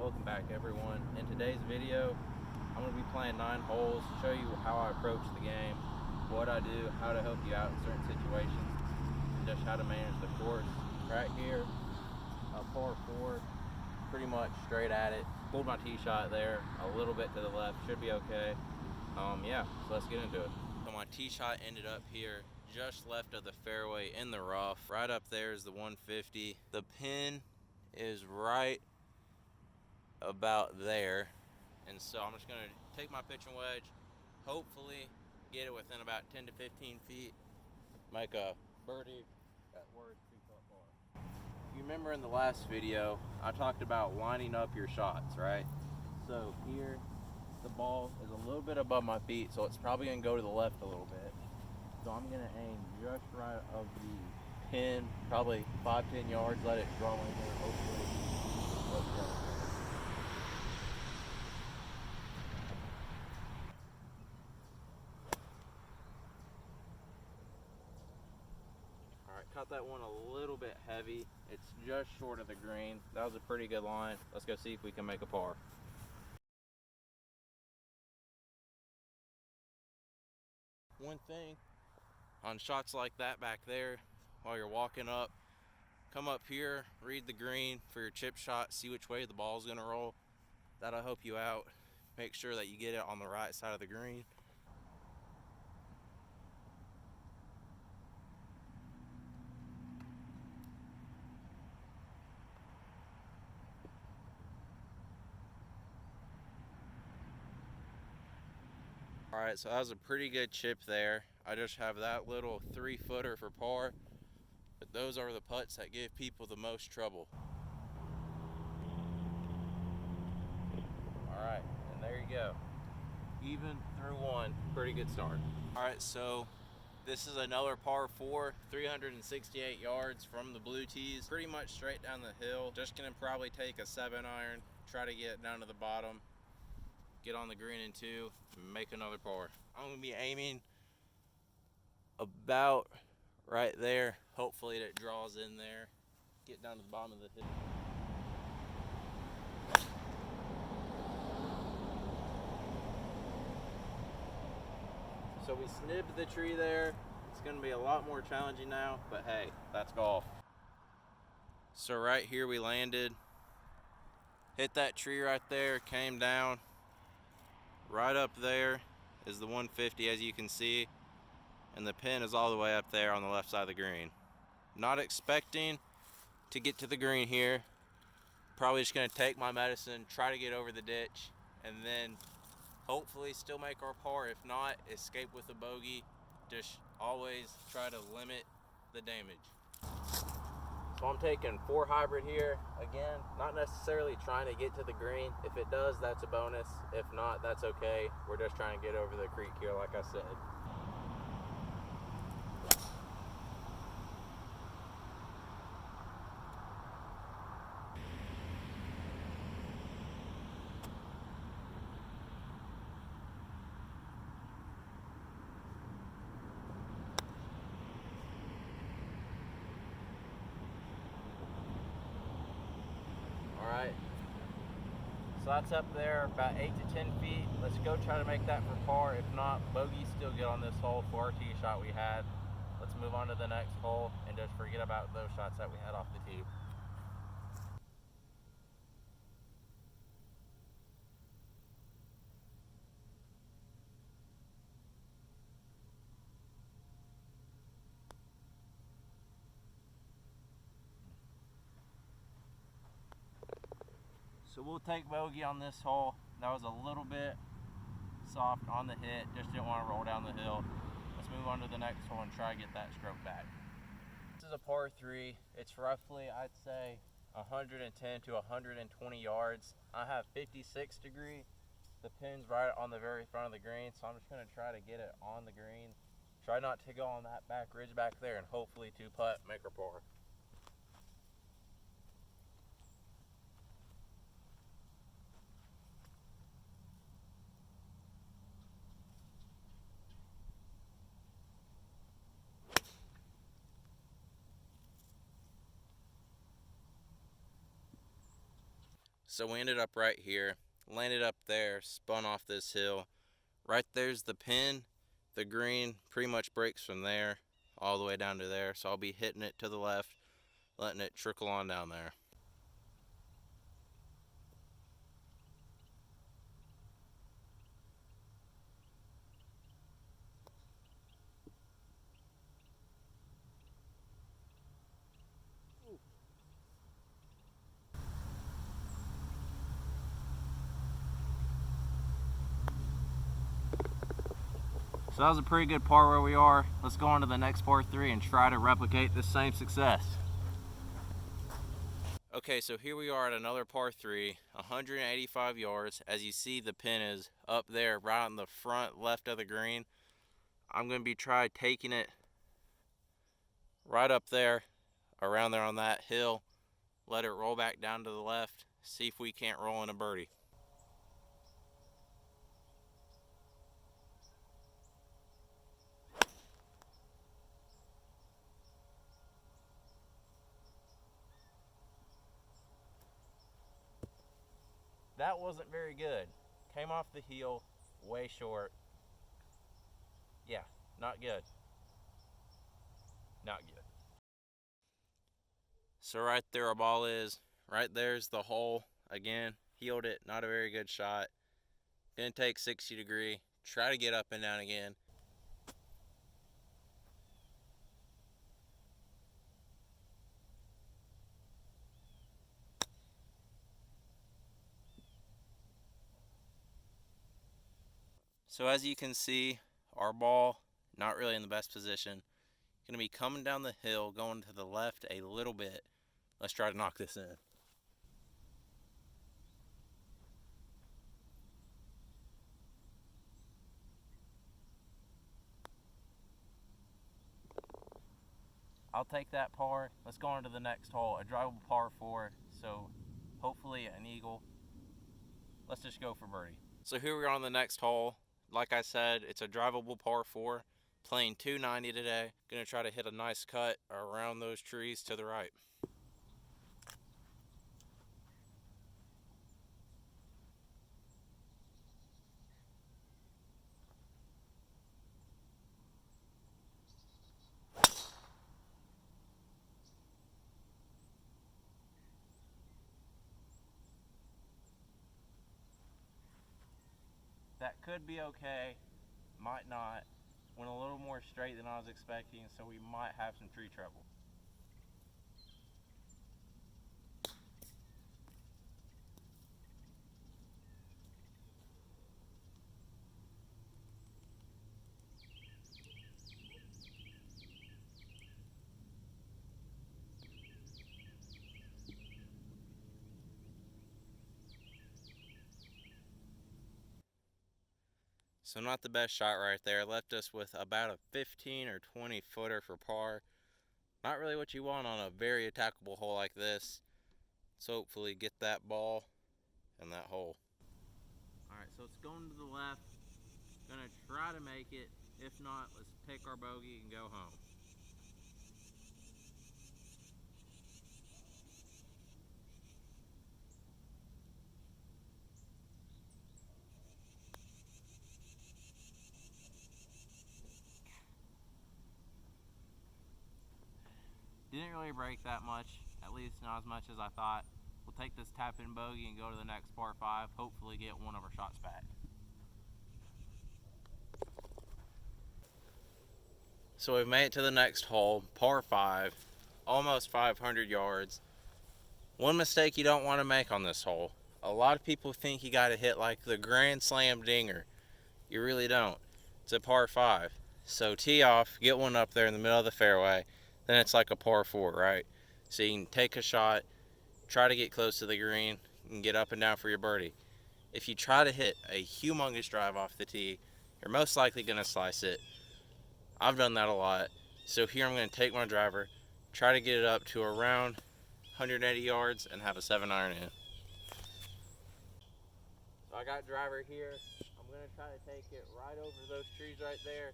Welcome back everyone. In today's video, I'm going to be playing 9 holes, show you how I approach the game, what I do, how to help you out in certain situations, and just how to manage the course. Right here, a par 4, pretty much straight at it. Pulled my tee shot there, a little bit to the left, should be okay. Yeah, so let's get into it. So my tee shot ended up here, just left of the fairway in the rough. Right up there is the 150. The pin is right about there, and so I'm just going to take my pitching wedge, hopefully get it within about 10 to 15 feet, make a birdie at worst 2-putt par. If you remember in the last video, I talked about lining up your shots, right? So here, the ball is a little bit above my feet, so it's probably going to go to the left a little bit. So I'm going to aim just right of the pin, probably 5-10 yards, let it draw in there, hopefully. Let's go. Caught that one a little bit heavy. It's just short of the green. That was a pretty good line. Let's go see if we can make a par. One thing on shots like that back there, while you're walking up, come up here, read the green for your chip shot, see which way the ball's gonna roll. That'll help you out. Make sure that you get it on the right side of the green. All right, so that was a pretty good chip there. I just have that little 3-footer for par, but those are the putts that give people the most trouble. All right, and there you go. Even through one, pretty good start. All right, so this is another par 4, 368 yards from the blue tees, pretty much straight down the hill. Just gonna probably take a 7-iron, try to get down to the bottom, get on the green in 2, and make another par. I'm gonna be aiming about right there. Hopefully it draws in there, get down to the bottom of the hill. So we snibbed the tree there. It's gonna be a lot more challenging now, but hey, that's golf. So right here we landed, hit that tree right there, came down. Right up there is the 150, as you can see, and the pin is all the way up there on the left side of the green. Not expecting to get to the green here. Probably just gonna take my medicine, try to get over the ditch, and then hopefully still make our par. If not, escape with a bogey. Just always try to limit the damage. So I'm taking 4 hybrid here. Again, not necessarily trying to get to the green. If it does, that's a bonus. If not, that's okay. We're just trying to get over the creek here, like I said. So that's up there about 8 to 10 feet. Let's go try to make that for par. If not, bogey still good on this hole for our tee shot we had. Let's move on to the next hole and just forget about those shots that we had off the tee. So we'll take bogey on this hole. That was a little bit soft on the hit, just didn't want to roll down the hill. Let's move on to the next hole and try to get that stroke back. This is a par 3. It's roughly, I'd say, 110 to 120 yards. I have 56 degree. The pin's right on the very front of the green, so I'm just going to try to get it on the green. Try not to go on that back ridge back there, and hopefully 2-putt, make our par. So we ended up right here, landed up there, spun off this hill. Right there's the pin. The green pretty much breaks from there all the way down to there. So I'll be hitting it to the left, letting it trickle on down there. So that was a pretty good par where we are. Let's go on to the next par 3 and try to replicate this same success. Okay, so here we are at another par 3, 185 yards. As you see, the pin is up there right on the front left of the green. I'm going to be trying taking it right up there, around there on that hill. Let it roll back down to the left. See if we can't roll in a birdie. That wasn't very good. Came off the heel, way short. Yeah, not good. Not good. So right there our ball is. Right there's the hole. Again, heeled it, not a very good shot. Didn't take 60 degree. Try to get up and down again. So as you can see, our ball not really in the best position. Going to be coming down the hill, going to the left a little bit. Let's try to knock this in. I'll take that par. Let's go on to the next hole, a drivable par 4. So hopefully an eagle. Let's just go for birdie. So here we are on the next hole. Like I said, it's a drivable par 4. Playing 290 today. Gonna try to hit a nice cut around those trees to the right. That could be okay, might not. Went a little more straight than I was expecting, so we might have some tree trouble. So not the best shot right there. Left us with about a 15 or 20 footer for par. Not really what you want on a very attackable hole like this. So hopefully get that ball in that hole. Alright, so it's going to the left. Gonna try to make it. If not, let's pick our bogey and go home. Didn't really break that much, at least not as much as I thought. We'll take this tap-in bogey and go to the next par 5, hopefully get one of our shots back. So we've made it to the next hole, par 5, almost 500 yards. One mistake you don't want to make on this hole. A lot of people think you got to hit like the Grand Slam dinger. You really don't. It's a par 5. So tee off, get one up there in the middle of the fairway, then it's like a par 4, right? So you can take a shot, try to get close to the green, and get up and down for your birdie. If you try to hit a humongous drive off the tee, you're most likely going to slice it. I've done that a lot. So here I'm going to take my driver, try to get it up to around 180 yards, and have a 7-iron in. So I got driver here. I'm going to try to take it right over those trees right there,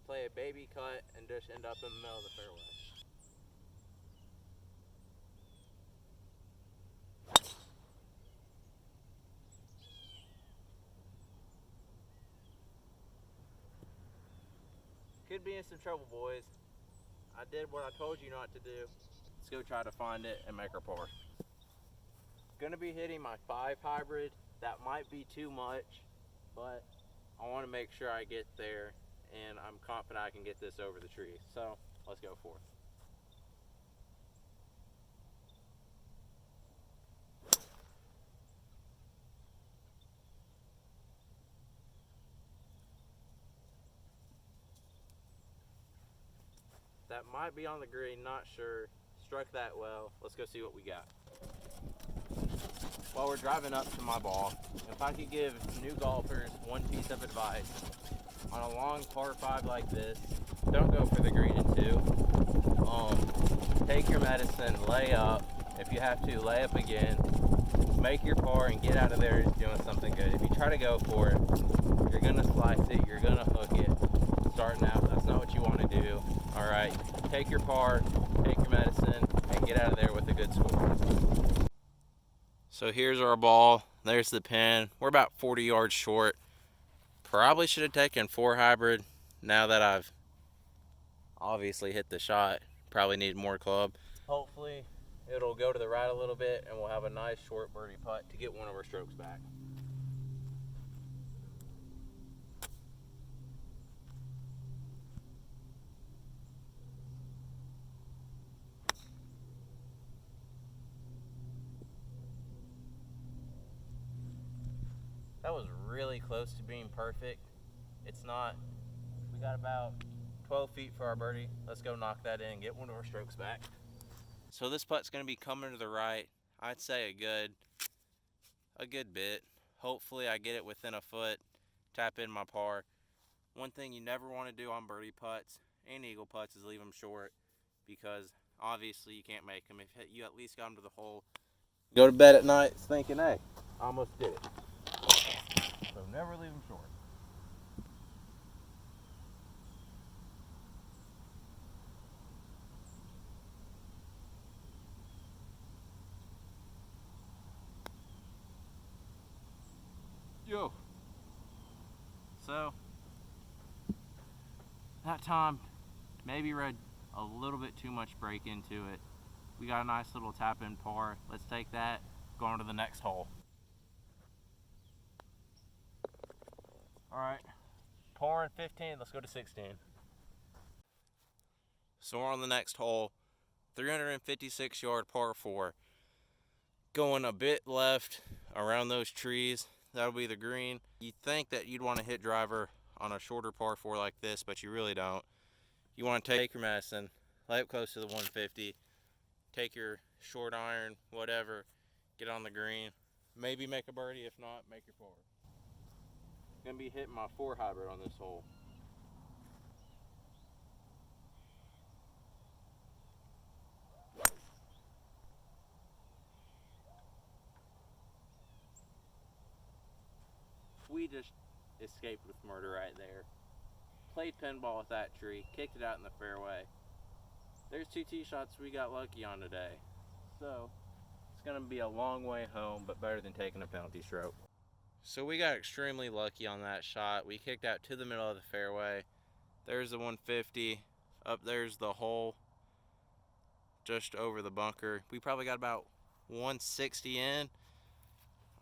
play a baby cut, and just end up in the middle of the fairway. could be in some trouble, boys. I did what I told you not to do. Let's go try to find it and make our par. Gonna be hitting my 5 hybrid. That might be too much, but I want to make sure I get there, and I'm confident I can get this over the tree. So let's go for it. That might be on the green, not sure. Struck that well. Let's go see what we got. While we're driving up to my ball, if I could give new golfers one piece of advice, on a long par 5 like this, don't go for the green in 2. Take your medicine, lay up. If you have to, lay up again. Make your par and get out of there doing something good. If you try to go for it, you're gonna slice it, you're gonna hook it. Starting out, that's not what you want to do. All right, take your par, take your medicine, and get out of there with a good score. So here's our ball. There's the pin. We're about 40 yards short. Probably should have taken 4 hybrid. Now that I've obviously hit the shot, probably need more club. Hopefully it'll go to the right a little bit and we'll have a nice short birdie putt to get one of our strokes back. That was really close to being perfect. It's not. We got about 12 feet for our birdie. Let's go knock that in and get one of our strokes back. So this putt's gonna be coming to the right. I'd say a good bit. Hopefully I get it within a foot, tap in my par. One thing you never want to do on birdie putts and eagle putts is leave them short, because obviously you can't make them. If you at least got them to the hole, go to bed at night thinking, hey, I almost did it. So never leave them short. Yo. So that time maybe read a little bit too much break into it. We got a nice little tap in par. Let's take that, go on to the next hole. All right, par in 15, let's go to 16. So we're on the next hole, 356 yard par 4. Going a bit left around those trees, that'll be the green. You'd think that you'd want to hit driver on a shorter par 4 like this, but you really don't. You want to take your medicine, lay up close to the 150, take your short iron, whatever, get on the green, maybe make a birdie. If not, make your par. Gonna be hitting my 4 hybrid on this hole. We just escaped with murder right there. Played pinball with that tree, kicked it out in the fairway. There's 2 tee shots we got lucky on today. So it's gonna be a long way home, but better than taking a penalty stroke. So we got extremely lucky on that shot. We kicked out to the middle of the fairway. There's the 150. Up there's the hole just over the bunker. We probably got about 160 in.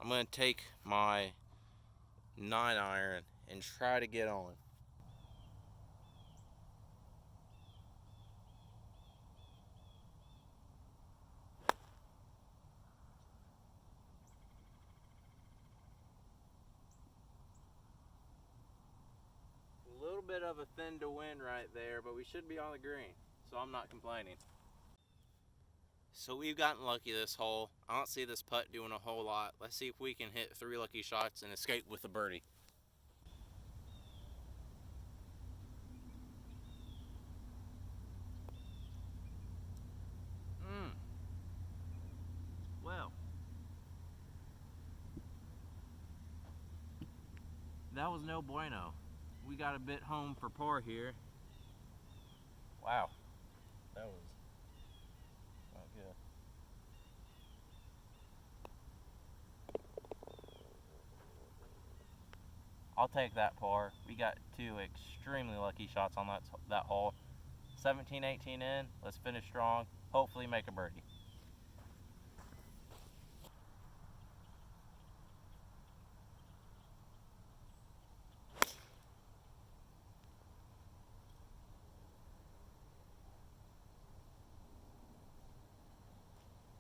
I'm gonna take my 9-iron and try to get on. A little bit of a thin to win right there, but we should be on the green, so I'm not complaining. So we've gotten lucky this hole. I don't see this putt doing a whole lot. Let's see if we can hit 3 lucky shots and escape with a birdie. Well, that was no bueno. We got a bit home for par here. Wow, that was not good. I'll take that par. We got 2 extremely lucky shots on that hole. 17, 18 in. Let's finish strong. Hopefully make a birdie.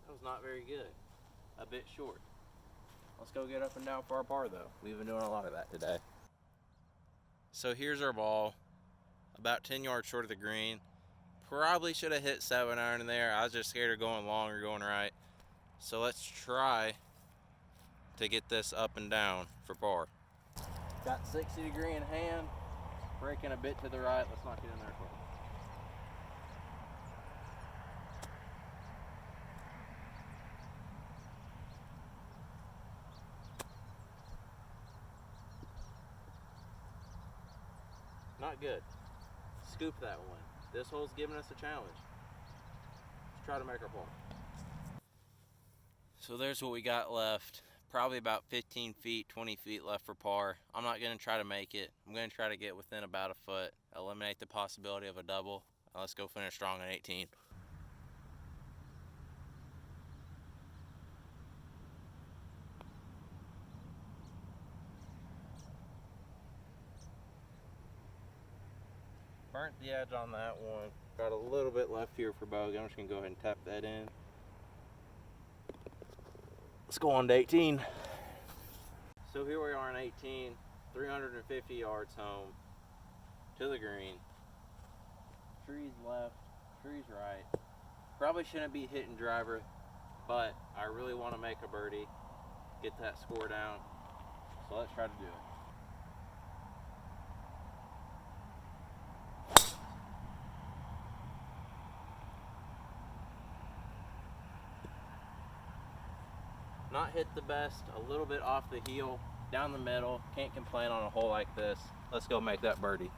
That was not very good. A bit short. Let's go get up and down for our par though. We've been doing a lot of that today. So here's our ball. About 10 yards short of the green. Probably should have hit 7-iron in there. I was just scared of going long or going right. So let's try to get this up and down for par. Got 60 degree in hand. Breaking a bit to the right. Let's not get in there quick. Not good. Scoop that one. This hole's giving us a challenge. Let's try to make our par. So there's what we got left. Probably about 15 feet, 20 feet left for par. I'm not going to try to make it. I'm going to try to get within about a foot. Eliminate the possibility of a double. Let's go finish strong on 18. Burnt the edge on that one. Got a little bit left here for bogey. I'm just going to go ahead and tap that in. Let's go on to 18. So here we are on 18, 350 yards home to the green. Trees left, trees right. Probably shouldn't be hitting driver, but I really want to make a birdie, get that score down. So let's try to do it. Not hit the best, a little bit off the heel, down the middle. Can't complain on a hole like this. Let's go make that birdie.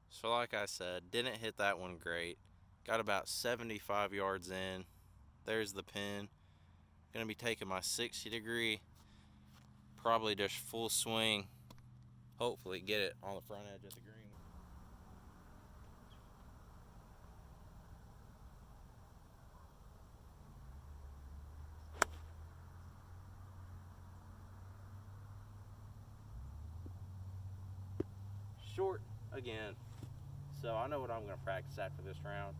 So like I said, didn't hit that one great. Got about 75 yards in. There's the pin. Gonna be taking my 60 degree, probably just full swing. Hopefully get it on the front edge of the green. Short again, so I know what I'm going to practice after this round.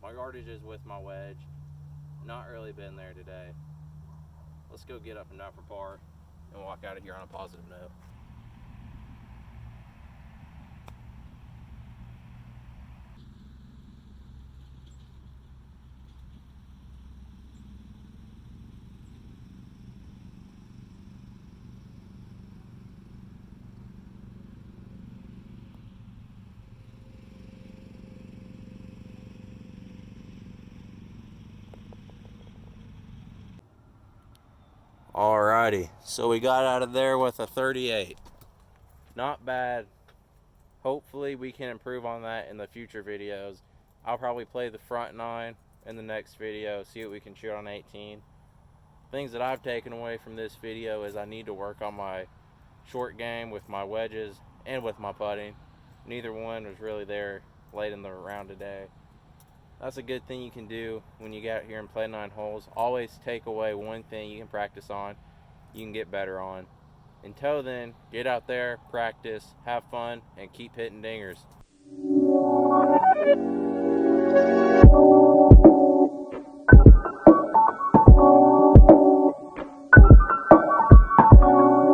My yardage is with my wedge. Not really been there today. Let's go get up and down for par and walk out of here on a positive note. Alrighty, so we got out of there with a 38. Not bad. Hopefully we can improve on that in the future videos. I'll probably play the front 9 in the next video, see what we can shoot on 18. Things that I've taken away from this video is I need to work on my short game with my wedges and with my putting. Neither one was really there late in the round today. That's a good thing you can do when you get out here and play 9 holes. Always take away one thing you can practice on, you can get better on. Until then, get out there, practice, have fun, and keep hitting dingers.